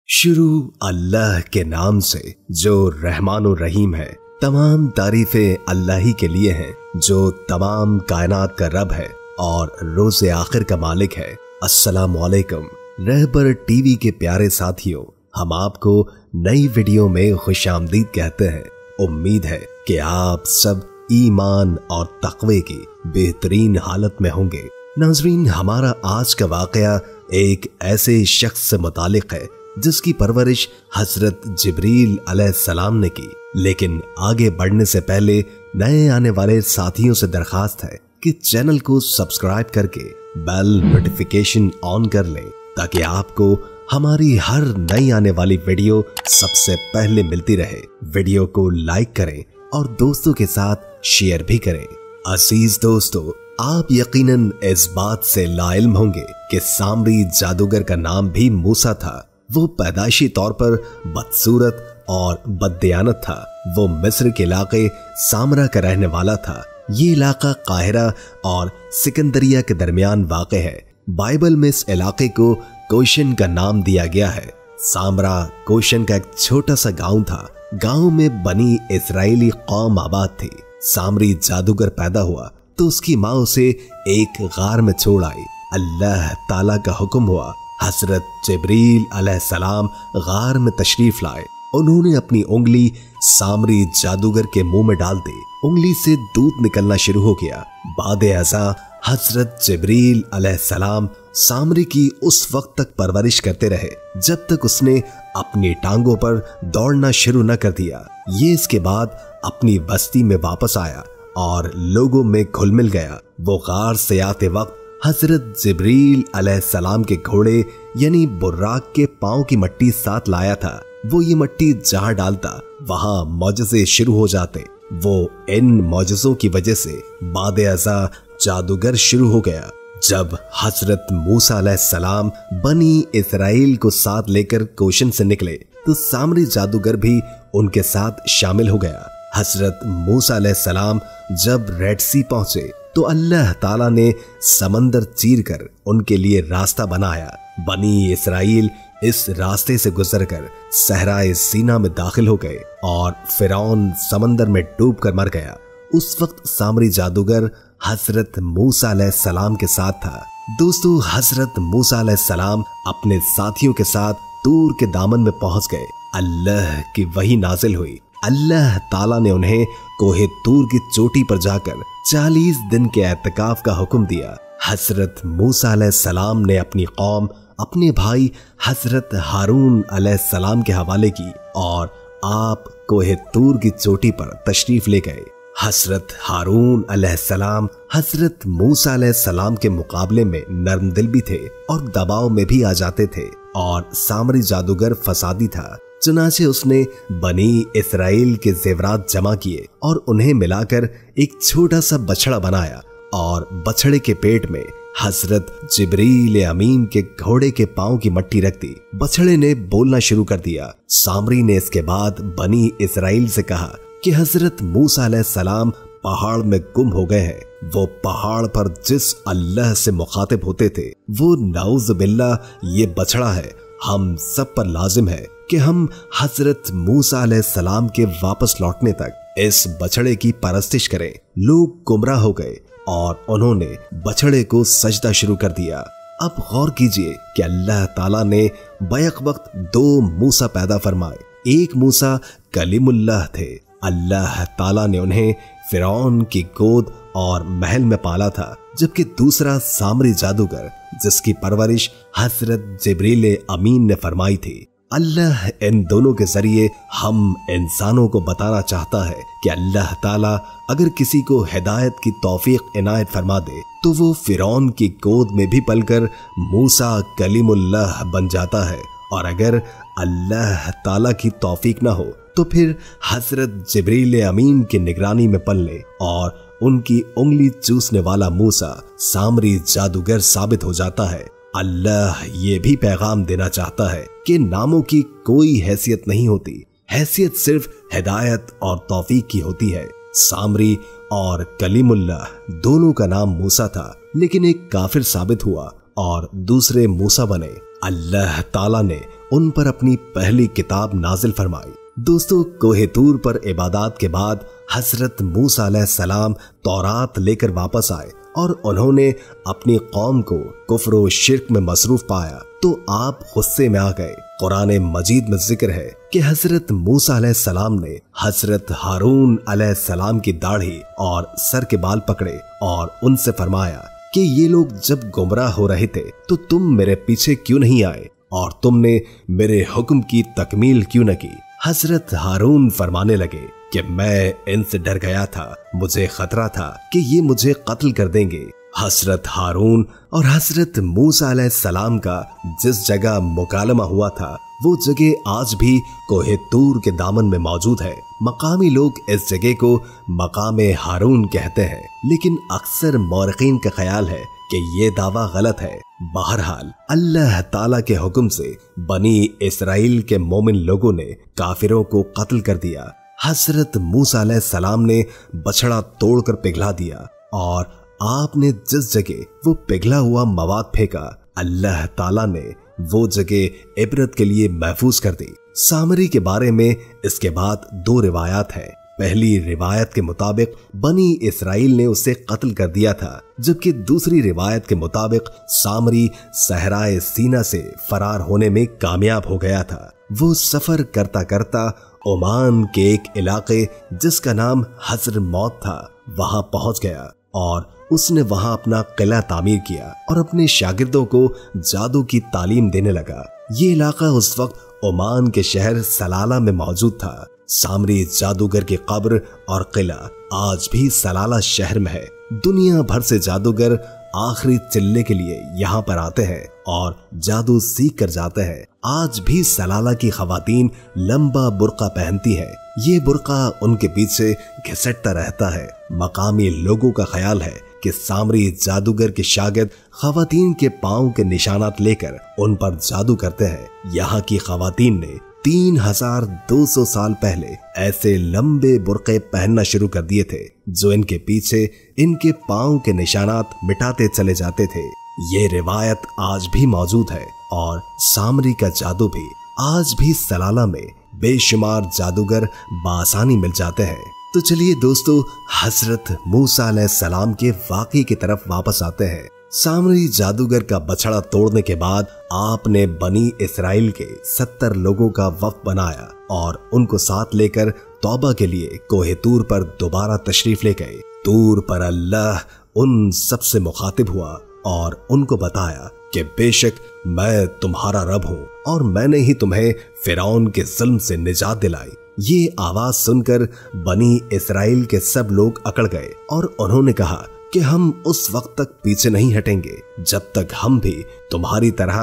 शुरू अल्लाह के नाम से जो रहमान और रहीम है। तमाम तारीफें अल्लाह ही के लिए हैं जो तमाम कायनात का रब है और रोज़े आखिर का मालिक है। अस्सलामु अलैकुम। रहबर टीवी के प्यारे साथियों, हम आपको नई वीडियो में खुशामदीद कहते हैं। उम्मीद है कि आप सब ईमान और तक़वे की बेहतरीन हालत में होंगे। नाज़रीन, हमारा आज का वाक़या एक ऐसे शख्स से मुतालिक है जिसकी परवरिश हजरत जिब्रील अलैहिस्सलाम ने की। लेकिन आगे बढ़ने से पहले नए आने वाले साथियों से दरखास्त है कि चैनल को सब्सक्राइब करके बेल नोटिफिकेशन ऑन कर लें ताकि आपको हमारी हर नई आने वाली वीडियो सबसे पहले मिलती रहे। वीडियो को लाइक करें और दोस्तों के साथ शेयर भी करें। अजीज दोस्तों, आप यकीनन इस बात से लाइल्म होंगे कि सामरी जादूगर का नाम भी मूसा था। वो पैदाइशी तौर पर बदसूरत और बददियानत था। वो मिस्र के इलाके सामरा का रहने वाला था। ये इलाका काहिरा और सिकंदरिया के दरमियान वाक़ है। बाइबल में इस इलाके को कोशन का नाम दिया गया है। सामरा कोशन का एक छोटा सा गांव था। गांव में बनी इस्राएली कौम आबाद थी। सामरी जादूगर पैदा हुआ तो उसकी माँ उसे एक गार में छोड़ आई। अल्लाह ताला का हुक्म हुआ, हजरत जिब्रील अलैहिस्सलाम गार में तशरीफ लाए। उन्होंने अपनी उंगली सामरी जादूगर के मुंह में डाल दी। उंगली से दूध निकलना शुरू हो गया। बाद अज़ा हजरत जिब्रील अलैहिस्सलाम सामरी की उस वक्त तक परवरिश करते रहे जब तक उसने अपनी टांगों पर दौड़ना शुरू न कर दिया। ये इसके बाद अपनी बस्ती में वापस आया और लोगों में घुल मिल गया। वो गार से आते वक्त हजरत जिब्रील अलैहिस्सलाम के घोड़े यानी बुर्राक के पांव की मट्टी साथ लाया था। वो ये मट्टी जहां डालता वहां मौजज़े शुरू हो जाते। वो इन मौजज़ों की वजह से बाद अज़ा जादूगर शुरू हो गया। जब हजरत मूसा अलैहिस्सलाम बनी इस्राएल को साथ लेकर कोशन से निकले तो सामरी जादूगर भी उनके साथ शामिल हो गया। हजरत मूसा अलैहिस्सलाम जब रेड सी पहुंचे तो अल्लाह ताला ने समंदर चीरकर उनके लिए रास्ता बनाया। बनी इस्राएल इस रास्ते से गुजरकर सहराए सीना में दाखिल हो गए और फिरौन समंदर में डूबकर मर गया। उस वक्त सामरी जादूगर हजरत मूसा अलैहिस्सलाम के साथ था। दोस्तों, हजरत मूसा अलैहिस्सलाम अपने साथियों के साथ तूर के दामन में पहुंच गए। अल्लाह की वही नाजिल हुई। अल्लाह ताला ने उन्हें कोहे तूर की चोटी पर जाकर 40 दिन के एतकाफ का हुक्म दिया। हजरत मूसा अलैहिस्सलाम ने अपनी कौम अपने भाई हजरत हारून अलैहिस्सलाम के हवाले की और आप कोहे तूर की चोटी पर तशरीफ ले गए। हजरत हारून अलैहिस्सलाम हजरत मूसा अलैहिस्सलाम के मुकाबले में नरम दिल भी थे और दबाव में भी आ जाते थे और सामरी जादूगर फसादी था। चुनाचे उसने बनी इस्राएल के जेवरात जमा किए और उन्हें मिलाकर एक छोटा सा बछड़ा बनाया और बछड़े के पेट में हजरत जिब्रील अमीन के घोड़े के पांव की मट्टी रख दी। बछड़े ने बोलना शुरू कर दिया। सामरी ने इसके बाद बनी इस्राएल से कहा कि हजरत मूसा अलैहिस्सलाम पहाड़ में गुम हो गए हैं। वो पहाड़ पर जिस अल्लाह से मुखातिब होते थे वो नाउज़ बिल्लाह ये बछड़ा है। हम सब पर लाजिम है कि हम हजरत मूसा अलैहिस्सलाम के वापस लौटने तक इस बछड़े की परस्तिश करें। लोग गुमराह हो गए और उन्होंने बछड़े को सजदा शुरू कर दिया। अब गौर कीजिए कि अल्लाह ताला ने बैक वक्त 2 मूसा पैदा फरमाए। एक मूसा कलीमुल्लाह थे। अल्लाह ताला ने उन्हें फिरौन की गोद और महल में पाला था, जबकि दूसरा सामरी जादूगर जिसकी परवरिश हजरत जिब्रील अमीन ने फरमाई थी। अल्लाह इन दोनों के जरिए हम इंसानों को बताना चाहता है कि अल्लाह ताला अगर किसी को हिदायत की तौफीक इनायत फरमा दे तो वो फिरौन की गोद में भी पलकर मूसा कलीमुल्लाह बन जाता है, और अगर अल्लाह ताला की तौफीक ना हो तो फिर हजरत जिब्रील अमीन की निगरानी में पलने और उनकी उंगली चूसने वाला मूसा सामरी जादूगर साबित हो जाता है। अल्लाह ये भी पैगाम देना चाहता है कि नामों की कोई हैसियत नहीं होती। हैसियत सिर्फ हिदायत और तौफीक की होती है। सामरी और कलीमुल्लाह दोनों का नाम मूसा था, लेकिन एक काफिर साबित हुआ और दूसरे मूसा बने। अल्लाह ताला ने उन पर अपनी पहली किताब नाजिल फरमाई। दोस्तों, कोहे तूर पर इबादत के बाद हजरत मूसा अलैहिस्सलाम तौरात लेकर वापस आए और उन्होंने अपनी कौम को कुफ्र व शिर्क में मसरूफ पाया तो आप गुस्से में आ गए। कुरान मजीद में जिक्र है कि हजरत मूसा अलैहिस्सलाम ने हजरत हारून अलैहिस्सलाम की दाढ़ी और सर के बाल पकड़े और उनसे फरमाया कि ये लोग जब गुमराह हो रहे थे तो तुम मेरे पीछे क्यों नहीं आए और तुमने मेरे हुक्म की तकमील क्यों न की। हजरत हारून फरमाने लगे कि मैं इनसे डर गया था, मुझे खतरा था कि ये मुझे कत्ल कर देंगे। हजरत हारून और हजरत मूसा अलैहिस्सलाम का जिस जगह मुकालमा हुआ था वो जगह आज भी कोहे तूर के दामन में मौजूद है। मकामी लोग इस जगह को मकामे हारून कहते हैं, लेकिन अक्सर मौरखीन का ख्याल है कि ये दावा गलत है। बहरहाल अल्लाह ताला के हुक्म से बनी इसराइल के मोमिन लोगों ने काफिरों को कत्ल कर दिया। हजरत मूसा अलैहिस्सलाम ने बछड़ा तोड़कर पिघला दिया और आपने जिस जगह वो पिघला हुआ मवाद फेंका अल्लाह ताला ने वो जगह इबरत के लिए महफूज कर दी। सामरी के बारे में इसके बाद दो रिवायात है। पहली रिवायत के मुताबिक बनी इसराइल ने उसे कत्ल कर दिया था, जबकि दूसरी रिवायत के मुताबिक सामरी सहराए सीना से फरार होने में कामयाब हो गया था। वो सफर करता करता ओमान के एक इलाके जिसका नाम हजर मौत था वहां पहुंच गया और उसने वहां अपना किला तामीर किया और अपने शागिर्दों को जादू की तालीम देने लगा। ये इलाका उस वक्त ओमान के शहर सलाला में मौजूद था। सामरी जादूगर की कब्र और किला आज भी सलाला शहर में है। दुनिया भर से जादूगर आखिरी चिल्ले के लिए यहाँ पर आते हैं और जादू सीख कर जाते हैं। आज भी सलाला की खवातीन लंबा बुर्का पहनती हैं। ये बुर्का उनके पीछे घिसटता रहता है। मकामी लोगों का ख्याल है कि सामरी जादूगर के शागिर्द खवातीन के पांव के निशानात लेकर उन पर जादू करते हैं। यहाँ की खवातीन ने 3200 साल पहले ऐसे लंबे बुर्के पहनना शुरू कर दिए थे जो इनके पीछे इनके पांव के निशानात मिटाते चले जाते थे। ये रिवायत आज भी मौजूद है और सामरी का जादू भी आज भी सलाला में बेशुमार जादूगर बासानी मिल जाते हैं। तो चलिए दोस्तों, हजरत मूसा अलैहिस्सलाम के वाक़े की तरफ वापस आते हैं। सामरी जादूगर का बछड़ा तोड़ने के बाद आपने बनी इसराइल के 70 लोगों का वफ़द बनाया और उनको साथ लेकर तौबा के लिए कोहे तूर पर दोबारा तशरीफ ले गए। तूर पर अल्लाह उन सबसे मुखातिब हुआ और उनको बताया कि बेशक मैं तुम्हारा रब हूँ और मैंने ही तुम्हें फिरौन के जुल्म से निजात दिलाई। ये आवाज सुनकर बनी इसराइल के सब लोग अकड़ गए और उन्होंने कहा कि हम उस वक्त तक पीछे नहीं हटेंगे जब तक हम भी तुम्हारी तरह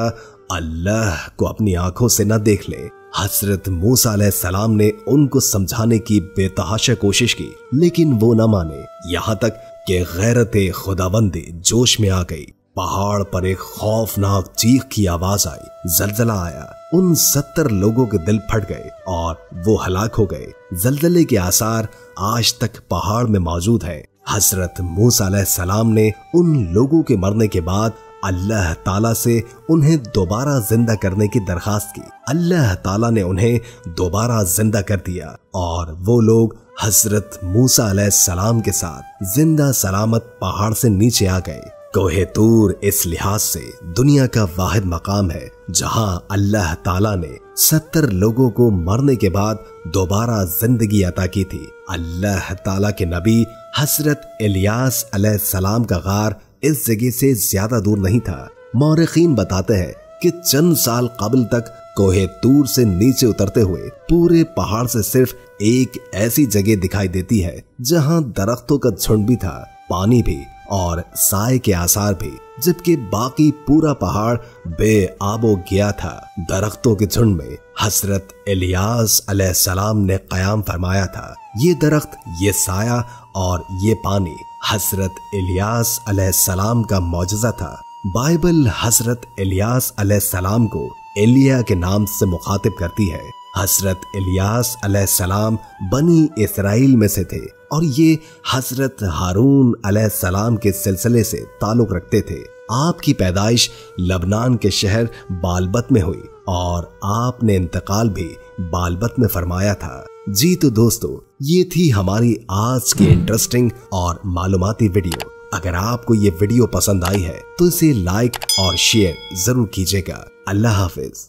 अल्लाह को अपनी आंखों से न देख लें। हजरत मूसा अलैहिस्सलाम ने उनको समझाने की बेतहाशा कोशिश की, लेकिन वो न माने। यहाँ तक कि गैरते खुदाबंदी जोश में आ गई। पहाड़ पर एक खौफनाक चीख की आवाज आई, जलजला आया। उन 70 लोगों के दिल फट गए और वो हलाक हो गए। जलजले के आसार आज तक पहाड़ में मौजूद है। हजरत मूसा अलैहिस्सलाम ने उन लोगों के मरने के बाद अल्लाह ताला से उन्हें दोबारा जिंदा करने की दरखास्त की। अल्लाह ताला ने उन्हें दोबारा जिंदा कर दिया और वो लोग हजरत मूसा अलैहिस्सलाम के साथ जिंदा सलामत पहाड़ से नीचे आ गए। कोहे तूर इस लिहाज से दुनिया का वाहिद मकाम है जहां अल्लाह ताला ने 70 लोगों को मरने के बाद दोबारा जिंदगी अता की थी। अल्लाह ताला के नबी हजरत इलियास अलैहिस्सलाम का गार इस जगह से ज्यादा दूर नहीं था। मौरखीन बताते हैं कि चंद साल कबल तक कोहे तूर से नीचे उतरते हुए पूरे पहाड़ से सिर्फ एक ऐसी जगह दिखाई देती है जहां दरख्तों का झुंड भी था, पानी भी और साए के आसार भी, जबकि बाकी पूरा पहाड़ बेआबो गया था। दरख्तों के झुंड में हजरत इलियास अलैहिस्सलाम ने कयाम फरमाया था। ये दरख्त, ये साया और ये पानी हजरत इलियास अलैहिस्सलाम का मौजज़ा था। बाइबल हजरत इलियास अलैहिस्सलाम को एलिया के नाम से मुखातिब करती है। हजरत इलियास अलैहिस्सलाम बनी इसराइल में से थे और ये हजरत हारून अलैहिस्सलाम के सिलसिले से ताल्लुक रखते थे। आपकी पैदाइश लबनान के शहर बालबत में हुई और आपने इंतकाल भी बालबत में फरमाया था। जी तो दोस्तों, ये थी हमारी आज की इंटरेस्टिंग और मालूमाती वीडियो। अगर आपको ये वीडियो पसंद आई है तो इसे लाइक और शेयर जरूर कीजिएगा। अल्लाह हाफिज।